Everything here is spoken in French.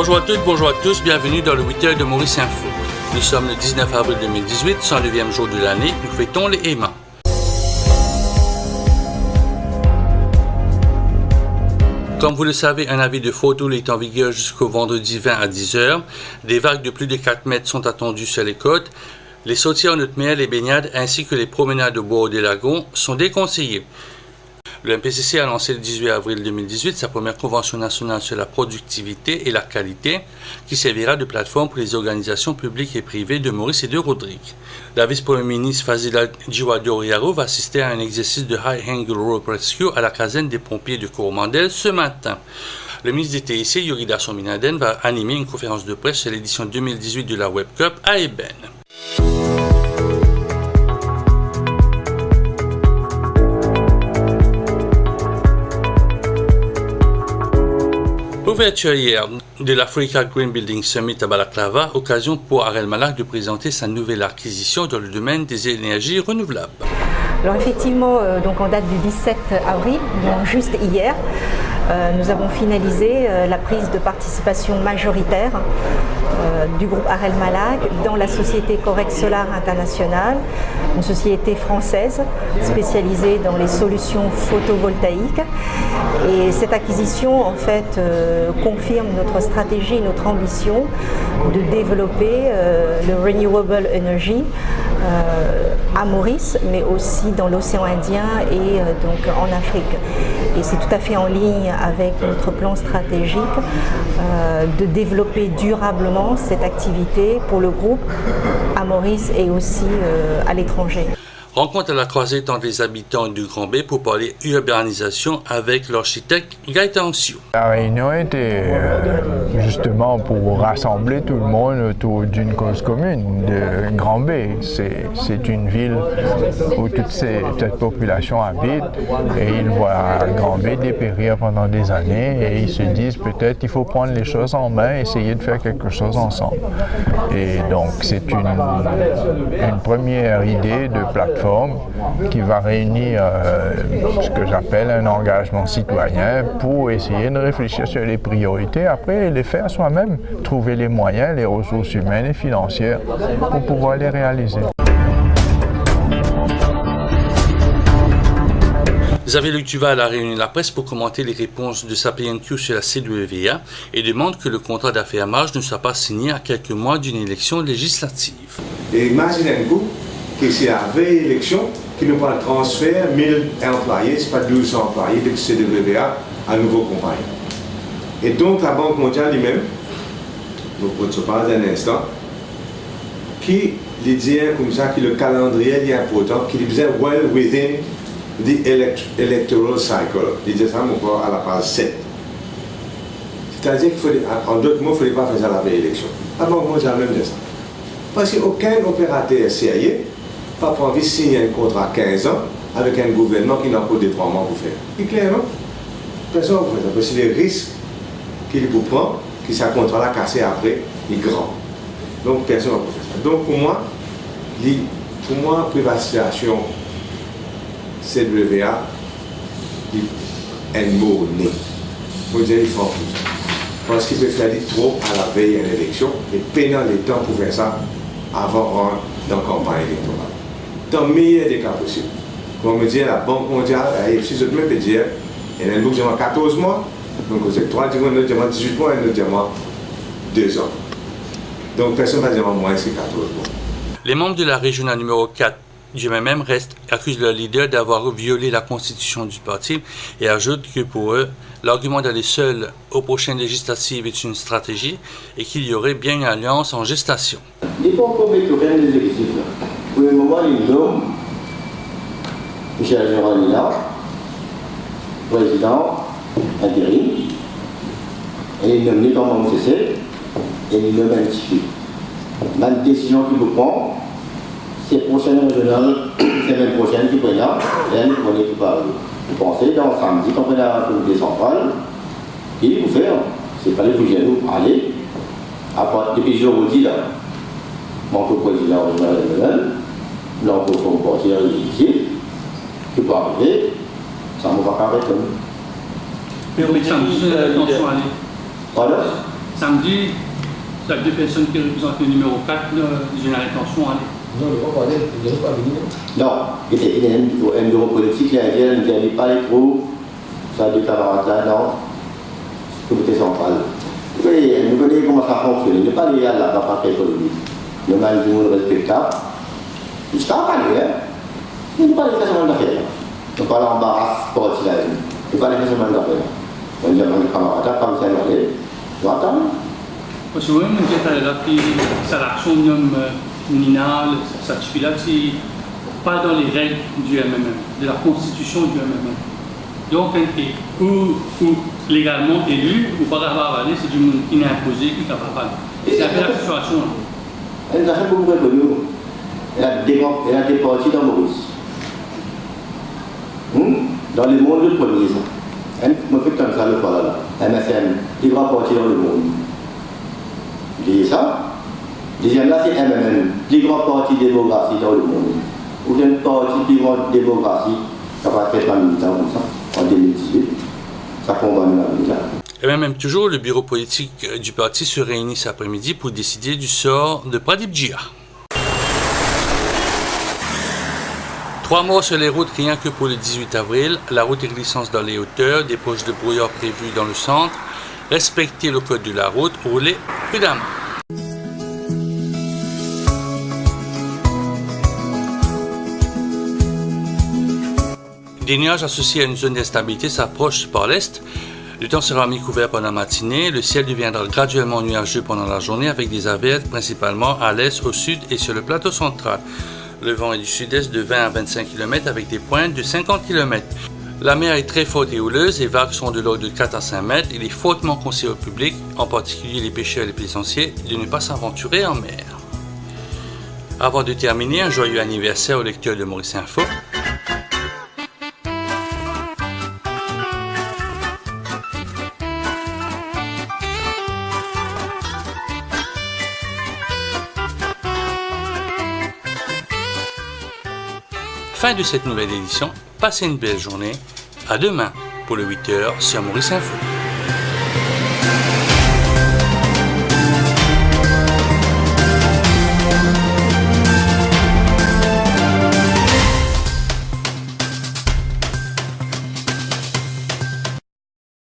Bonjour à toutes, bonjour à tous, bienvenue dans le 8 heures de Maurice Info. Nous sommes le 19 avril 2018, 109e jour de l'année, nous fêtons les Émans. Comme vous le savez, un avis de feu doux est en vigueur jusqu'au vendredi 20 à 10h. Des vagues de plus de 4 mètres sont attendues sur les côtes. Les sorties en haute mer, les baignades ainsi que les promenades au bord des lagons sont déconseillées. Le MPCC a lancé le 18 avril 2018 sa première convention nationale sur la productivité et la qualité qui servira de plateforme pour les organisations publiques et privées de Maurice et de Rodrigue. La vice-premier ministre Fazila Djiwadori va assister à un exercice de High Angle Rope Rescue à la caserne des pompiers de Coromandel ce matin. Le ministre des TIC, Yorida Sominaden, va animer une conférence de presse sur l'édition 2018 de la Web Cup à Eben. Ouverture hier de l'Africa Green Building Summit à Balaklava, occasion pour Arel Malak de présenter sa nouvelle acquisition dans le domaine des énergies renouvelables. Alors effectivement, donc en date du 17 avril, donc juste hier, nous avons finalisé la prise de participation majoritaire du groupe Arel Malak dans la société Corex Solar International, une société française spécialisée dans les solutions photovoltaïques. Et cette acquisition en fait confirme notre stratégie et notre ambition de développer le renewable energy à Maurice, mais aussi dans l'océan Indien et donc en Afrique. Et c'est tout à fait en ligne avec notre plan stratégique de développer durablement cette activité pour le groupe à Maurice et aussi à l'étranger. Rencontre à la croisée entre les habitants du Grand Bay pour parler urbanisation avec l'architecte Gaëtan Sio. La réunion était justement pour rassembler tout le monde autour d'une cause commune de Grand Bay. C'est une ville où toute cette population habite et ils voient Grand Bay dépérir pendant des années et ils se disent peut-être qu'il faut prendre les choses en main et essayer de faire quelque chose ensemble. Et donc c'est une première idée de plateforme qui va réunir ce que j'appelle un engagement citoyen pour essayer de réfléchir sur les priorités, après les faire soi-même, trouver les moyens, les ressources humaines et financières pour pouvoir les réaliser. Xavier Luc Duval a réuni la presse pour commenter les réponses de sa PNQ sur la CWA et demande que le contrat d'affirmage ne soit pas signé à quelques mois d'une élection législative. Et imaginez-vous que c'est la veille élection qui nous va transférer 1000 employés, c'est pas 1200 employés de CWA à nouveau compagnie. Et donc la Banque mondiale lui-même, donc on se parle d'un instant, qui lui dit comme ça que le calendrier est important, qu'il disait well within the electoral cycle. Il disait ça encore à la page 7. C'est-à-dire qu'il faut, en d'autres mots, il ne fallait pas faire ça à la veille élection. La Banque mondiale même dit ça. Parce qu'aucun opérateur sérieux n'a pas envie de signer un contrat à 15 ans avec un gouvernement qui n'a pas de 3 mois pour faire. C'est clair, non? Personne ne peut faire ça. Parce que les risques qu'il vous prend, que ce contrat-là cassé après, est grand. Donc personne ne peut faire ça. Donc pour moi, privatisation CWA, un mot né. Vous dire, il faut tout ça. Parce qu'il peut faire trop à la veille de l'élection et pénal les temps pour faire ça avant dans la campagne électorale. Dans le meilleur des cas possibles. Comme me dit la Banque mondiale, si je peux dire, il y a un bout qui demande 14 mois, donc c'est 3 mois, un autre demande 18 mois, un autre demande 2 ans. Donc personne ne va dire moins que 14 mois. Les membres de la régionale numéro 4 du MMM accusent leur leader d'avoir violé la constitution du parti et ajoutent que pour eux, l'argument d'aller seul aux prochaines législatives est une stratégie et qu'il y aurait bien une alliance en gestation. Il faut qu'on mette rien des exécutifs. Pour le moment, il nomme Michel Gérard, président intérim, et il nomme les membres CC et il nomme un petit. La décision qu'il vous prend, c'est prochaine régionale, semaine prochaine qui prend là, et là, nous prenons tout par vous pensez dans samedi, quand on a la communauté centrale, il vous fait, c'est pas les plus jeunes, allez, après, depuis je vous dis là, mon président régional, donc il faut partir ici, qui peut arriver, ça ne va pas arrêter. Mais on met ça, attention à aller. Pardon? Samedi, il y a 2 personnes qui représentent le numéro 4, j'ai une intention à aller. Non, il était un bureau politique, il n'y avait pas les trous, ça a des camarades là, non, c'est comité central. Vous connaissez comment ça fonctionne, il n'est pas lié à la partie économique. Le mal du monde respectable, jusqu'à parler, il n'est pas les façons d'affaires. Il n'est pas l'embarras sportif là, il n'est pas les façons d'affaires. On dit à mes camarades, comme ça, on va attendre. Parce que moi-même, j'ai là qui l'action nominale, ça suffit là, c'est pas dans les règles du MMM, de la constitution du MMM. Donc, ou légalement élu, ou pas d'avoir avalé, c'est du monde qui n'est imposé, qui n'est pas avalé. C'est un peu la situation là. Elle a fait beaucoup de revenus. Elle a départi dans Maurice. Dans le monde du premier, elle me fait comme ça le fois là. MSM, il va partir dans le monde. Dis ça. Deuxième là, c'est MMM, plus grande partie de démocratie dans le monde. Ou une partie plus grande démocratie, ça va être un militant comme ça, en 2018. Ça combat nous là. Et même toujours, le bureau politique du parti se réunit cet après-midi pour décider du sort de Pradip Jia. 3 morts sur les routes rien que pour le 18 avril. La route est glissante dans les hauteurs, des poches de brouillard prévues dans le centre. Respectez le code de la route, roulez prudemment. Des nuages associés à une zone d'instabilité s'approchent par l'est. Le temps sera mi-couvert pendant la matinée. Le ciel deviendra graduellement nuageux pendant la journée avec des averses principalement à l'est, au sud et sur le plateau central. Le vent est du sud-est de 20 à 25 km avec des pointes de 50 km. La mer est très forte et houleuse, les vagues sont de l'ordre de 4 à 5 mètres. Il est fortement conseillé au public, en particulier les pêcheurs et les plaisanciers, de ne pas s'aventurer en mer. Avant de terminer, un joyeux anniversaire aux lecteurs de Maurice Info. Fin de cette nouvelle édition, passez une belle journée, à demain pour le 8h sur Maurice Info.